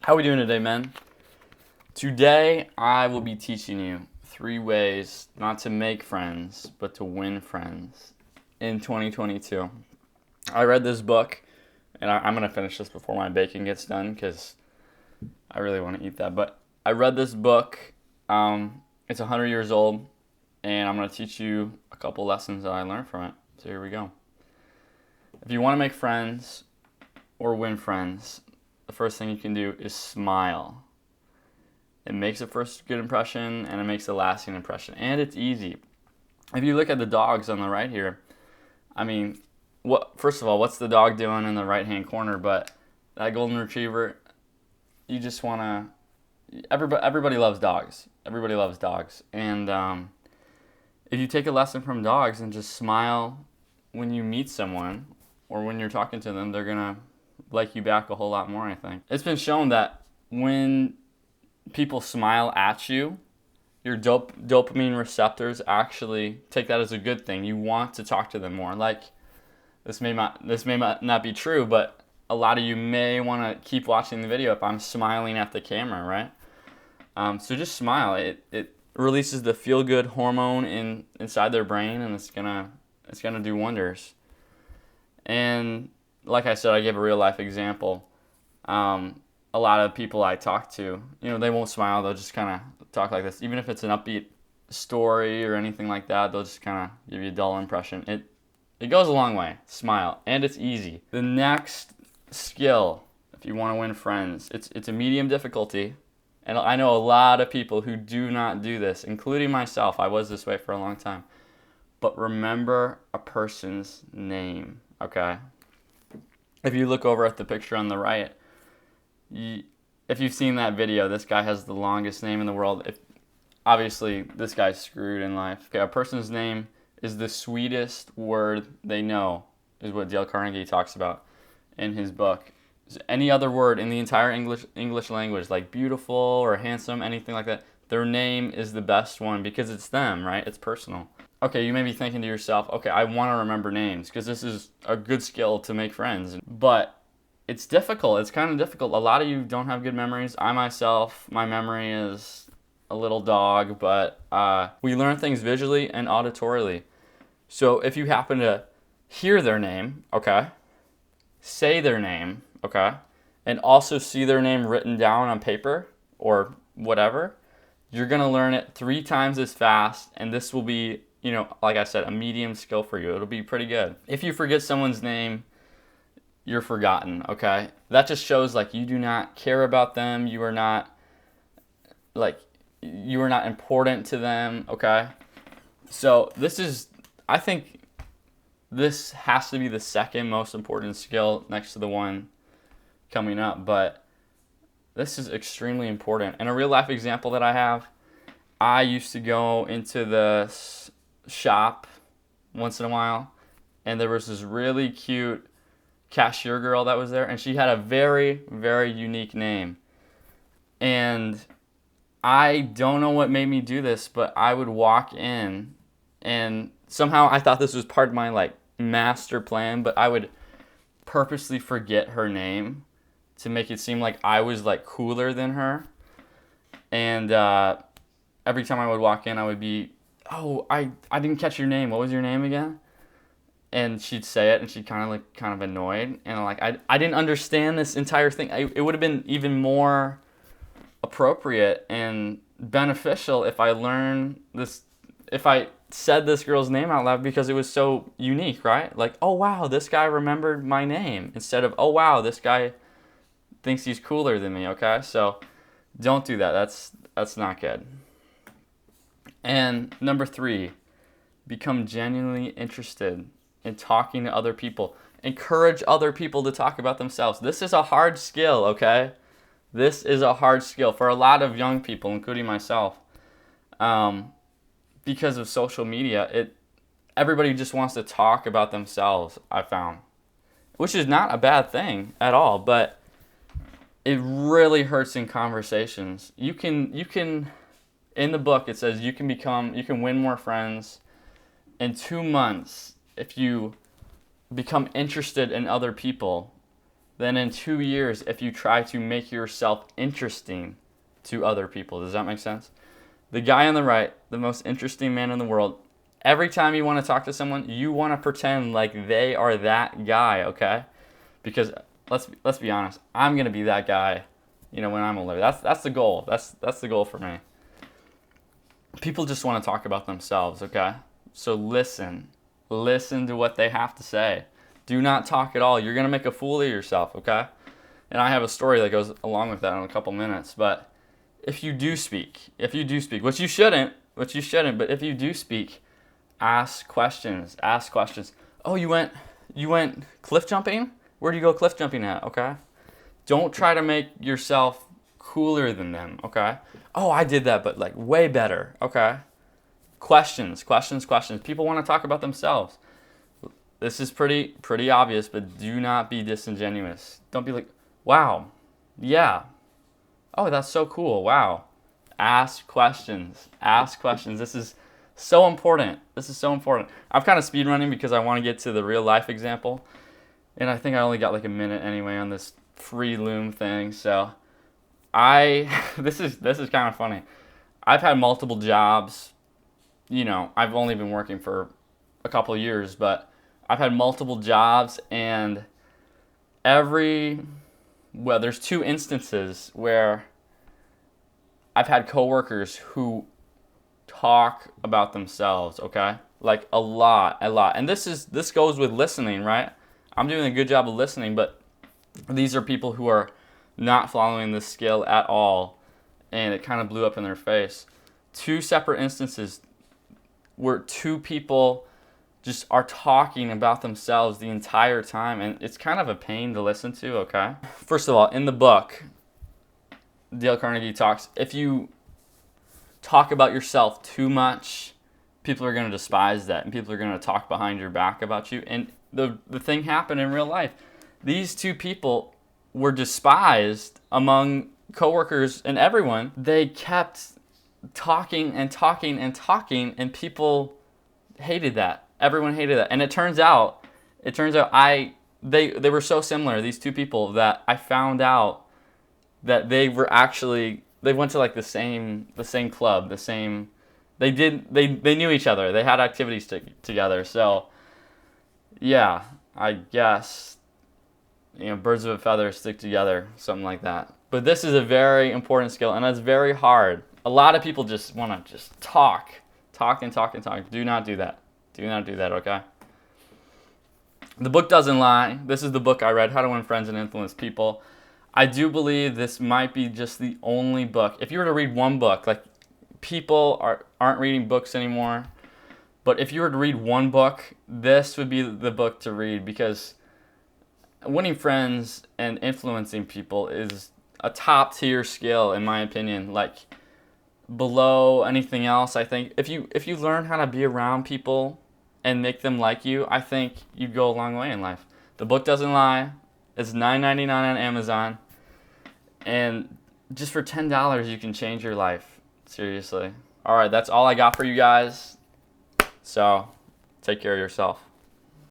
How are we doing today, men? Today, I will be teaching you 3 ways not to make friends, but to win friends in 2022. I read this book, and I'm going to finish this before my bacon gets done because I really want to eat that. But I read this book. It's 100 years old, and I'm going to teach you a couple lessons that I learned from it. So here we go. If you want to make friends or win friends, the first thing you can do is smile. It makes a first good impression, and it makes a lasting impression. And it's easy. If you look at the dogs on the right here, first of all, what's the dog doing in the right-hand corner? But that golden retriever, you just want to... Everybody loves dogs. Everybody loves dogs. And if you take a lesson from dogs and just smile when you meet someone or when you're talking to them, they're going to like you back a whole lot more, I think. It's been shown that when people smile at you, your dopamine receptors actually take that as a good thing. You want to talk to them more. Like, this may not be true, but a lot of you may want to keep watching the video if I'm smiling at the camera, right? So just smile. It releases the feel-good hormone inside their brain, and it's gonna do wonders. And like I said, I gave a real life example. A lot of people I talk to, they won't smile. They'll just kind of talk like this. Even if it's an upbeat story or anything like that, they'll just kind of give you a dull impression. It goes a long way. Smile. And it's easy. The next skill, if you want to win friends, it's a medium difficulty. And I know a lot of people who do not do this, including myself. I was this way for a long time. But remember a person's name, okay? If you look over at the picture on the right, if you've seen that video, this guy has the longest name in the world. Obviously, this guy's screwed in life. Okay, a person's name is the sweetest word they know, is what Dale Carnegie talks about in his book. Any other word in the entire English language, like beautiful or handsome, anything like that, their name is the best one because it's them, right? It's personal. Okay, you may be thinking to yourself, okay, I want to remember names because this is a good skill to make friends. But it's difficult. It's kind of difficult. A lot of you don't have good memories. I myself, my memory is a little dog, but we learn things visually and auditorily. So if you happen to hear their name, okay, say their name, okay, and also see their name written down on paper or whatever, you're going to learn it 3 times as fast, and this will be, like I said, a medium skill for you. It'll be pretty good. If you forget someone's name, you're forgotten, okay? That just shows like you do not care about them. You are not important to them, okay? So I think this has to be the second most important skill next to the one coming up, but this is extremely important. And a real life example that I have, I used to go into the shop once in a while, and there was this really cute cashier girl that was there, and she had a very, very unique name. And I don't know what made me do this, but I would walk in, and somehow I thought this was part of my master plan, but I would purposely forget her name to make it seem like I was cooler than her. And every time I would walk in, I would be, oh, I didn't catch your name. What was your name again? And she'd say it, and she'd kind of annoyed, and I didn't understand this entire thing. It would have been even more appropriate and beneficial if I said this girl's name out loud because it was so unique, right? Like, oh wow, this guy remembered my name, instead of, oh wow, this guy thinks he's cooler than me. Okay, so don't do that. That's not good. And number 3, become genuinely interested in talking to other people. Encourage other people to talk about themselves. This is a hard skill, okay? This is a hard skill for a lot of young people, including myself. Because of social media, everybody just wants to talk about themselves, I found. Which is not a bad thing at all, but it really hurts in conversations. You can in the book it says you can win more friends in 2 months if you become interested in other people than in 2 years if you try to make yourself interesting to other people. Does that make sense? The guy on the right, the most interesting man in the world, every time you want to talk to someone, you want to pretend like they are that guy, okay? Because let's be honest, I'm going to be that guy, when I'm older. That's the goal. That's the goal for me. People just want to talk about themselves, okay? So listen to what they have to say. Do not talk at all. You're going to make a fool of yourself, okay? And I have a story that goes along with that in a couple minutes, but if you do speak, which you shouldn't, but if you do speak, ask questions. Oh, you went cliff jumping? Where do you go cliff jumping at, okay? Don't try to make yourself cooler than them, okay? Oh, I did that, but like way better, okay? Questions. People want to talk about themselves. This is pretty obvious, but do not be disingenuous. Don't be like, wow, yeah. Oh, that's so cool, wow. Ask questions. This is so important. I'm kind of speed running because I want to get to the real life example. And I think I only got like a minute anyway on this free loom thing. So this is kind of funny. I've had multiple jobs. I've only been working for a couple of years, but I've had multiple jobs, and there's 2 instances where I've had coworkers who talk about themselves, okay? Like a lot. And this goes with listening, right? I'm doing a good job of listening, but these are people who are not following this skill at all, and it kind of blew up in their face. 2 separate instances where 2 people just are talking about themselves the entire time, and it's kind of a pain to listen to, okay? First of all, in the book, Dale Carnegie talks, if you talk about yourself too much, people are going to despise that, and people are going to talk behind your back about you. And the thing happened in real life. These 2 people were despised among coworkers and everyone. They kept talking, and people hated that. Everyone hated that. And it turns out they were so similar, these 2 people, that I found out that they went to like the same club, they knew each other. They had activities together. So yeah, I guess birds of a feather stick together, something like that. But this is a very important skill, and it's very hard. A lot of people just want to just talk. Do not do that. Okay? The book doesn't lie. This is the book I read, How to Win Friends and Influence People. I do believe this might be just the only book. If you were to read one book, like people aren't reading books anymore, but if you were to read one book, this would be the book to read, because winning friends and influencing people is a top tier skill, in my opinion. Like below anything else, I think if you learn how to be around people and make them like you, I think you'd go a long way in life. The book doesn't lie. It's $9.99 on Amazon, and just for $10 you can change your life. Seriously. All right, that's all I got for you guys. So take care of yourself.